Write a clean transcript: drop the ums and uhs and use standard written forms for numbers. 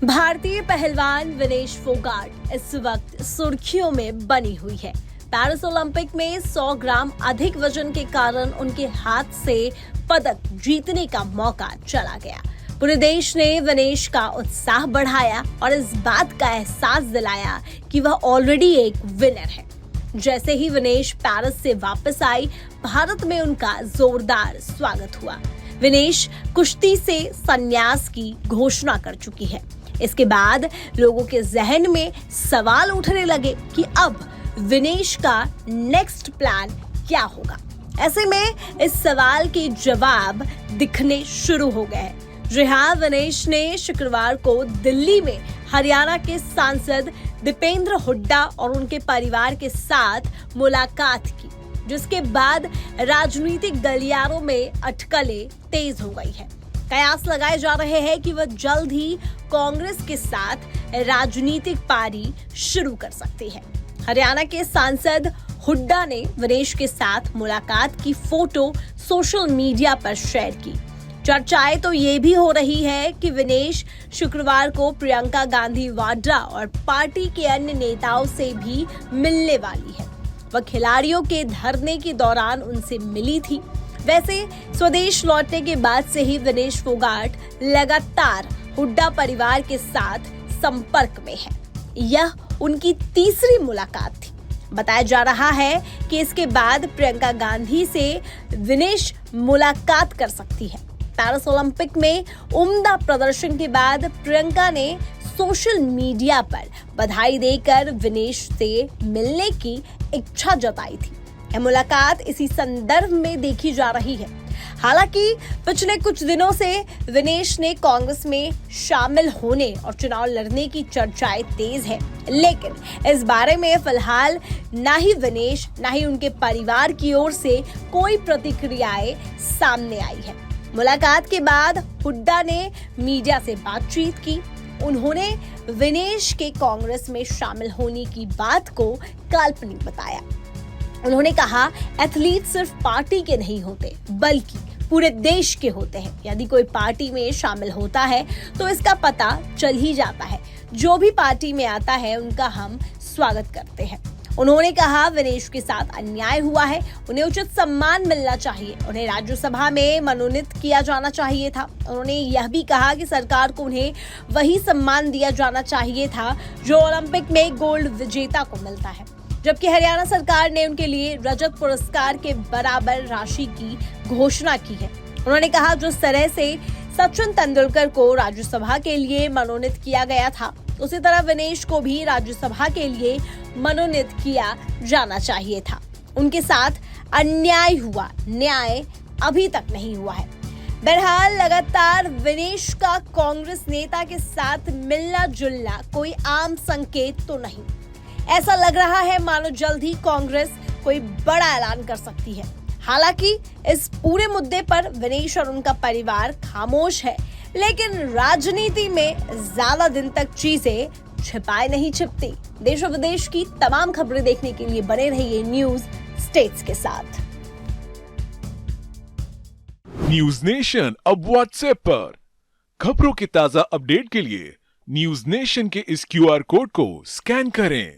भारतीय पहलवान विनेश फोगाट इस वक्त सुर्खियों में बनी हुई है। पेरिस ओलंपिक में 100 ग्राम अधिक वजन के कारण उनके हाथ से पदक जीतने का मौका चला गया। पूरे देश ने विनेश का उत्साह बढ़ाया और इस बात का एहसास दिलाया कि वह ऑलरेडी एक विनर है। जैसे ही विनेश पेरिस से वापस आई, भारत में उनका जोरदार स्वागत हुआ। विनेश कुश्ती से संन्यास की घोषणा कर चुकी है। इसके बाद लोगों के जहन में सवाल उठने लगे कि अब विनेश का नेक्स्ट प्लान क्या होगा। ऐसे में इस सवाल के जवाब दिखने शुरू हो गए हैं। जी हाँ, विनेश ने शुक्रवार को दिल्ली में हरियाणा के सांसद दीपेंद्र हुड्डा और उनके परिवार के साथ मुलाकात की, जिसके बाद राजनीतिक गलियारों में अटकलें तेज हो गई है। कयास लगाए जा रहे हैं कि वह जल्द ही कांग्रेस के साथ राजनीतिक पारी शुरू कर सकती है। हरियाणा के सांसद हुड्डा ने विनेश के साथ मुलाकात की फोटो सोशल मीडिया पर शेयर की। चर्चाएं तो ये भी हो रही है कि विनेश शुक्रवार को प्रियंका गांधी वाड्रा और पार्टी के अन्य नेताओं से भी मिलने वाली है। वह खिलाड़ियों के धरने के दौरान उनसे मिली थी। वैसे स्वदेश लौटने के बाद से ही विनेश फोगाट लगातार हुड्डा परिवार के साथ संपर्क में है। यह उनकी तीसरी मुलाकात थी। बताया जा रहा है कि इसके बाद प्रियंका गांधी से विनेश मुलाकात कर सकती है। पेरिस ओलंपिक में उम्दा प्रदर्शन के बाद प्रियंका ने सोशल मीडिया पर बधाई देकर विनेश से मिलने की इच्छा जताई थी। यह मुलाकात इसी संदर्भ में देखी जा रही है। हालांकि पिछले कुछ दिनों से विनेश ने कांग्रेस में शामिल होने और चुनाव लड़ने की चर्चाएं तेज है, लेकिन इस बारे में फिलहाल ना ही विनेश ना ही उनके परिवार की ओर से कोई प्रतिक्रियाएं सामने आई है। मुलाकात के बाद हुड्डा ने मीडिया से बातचीत की। उन्होंने विनेश के कांग्रेस में शामिल होने की बात को काल्पनिक बताया। उन्होंने कहा, एथलीट सिर्फ पार्टी के नहीं होते बल्कि पूरे देश के होते हैं। यदि कोई पार्टी में शामिल होता है तो इसका पता चल ही जाता है। जो भी पार्टी में आता है उनका हम स्वागत करते हैं। उन्होंने कहा, विनेश के साथ अन्याय हुआ है, उन्हें उचित सम्मान मिलना चाहिए, उन्हें राज्यसभा में मनोनीत किया जाना चाहिए था। उन्होंने यह भी कहा कि सरकार को उन्हें वही सम्मान दिया जाना चाहिए था जो ओलंपिक में गोल्ड विजेता को मिलता है, जबकि हरियाणा सरकार ने उनके लिए रजत पुरस्कार के बराबर राशि की घोषणा की है। उन्होंने कहा, जिस तरह से सचिन तेंदुलकर को राज्यसभा के लिए मनोनीत किया गया था, उसी तरह विनेश को भी राज्यसभा के लिए मनोनीत किया जाना चाहिए था। उनके साथ अन्याय हुआ, न्याय अभी तक नहीं हुआ है। बहरहाल लगातार विनेश का कांग्रेस नेता के साथ मिलना जुलना कोई आम संकेत तो नहीं। ऐसा लग रहा है मानो जल्द ही कांग्रेस कोई बड़ा ऐलान कर सकती है। हालांकि इस पूरे मुद्दे पर विनेश और उनका परिवार खामोश है, लेकिन राजनीति में ज्यादा दिन तक चीजें छिपाए नहीं छिपती। देश और विदेश की तमाम खबरें देखने के लिए बने रहिए न्यूज स्टेट्स के साथ। न्यूज नेशन अब व्हाट्सएप पर खबरों के ताजा अपडेट के लिए न्यूज नेशन के इस QR कोड को स्कैन करें।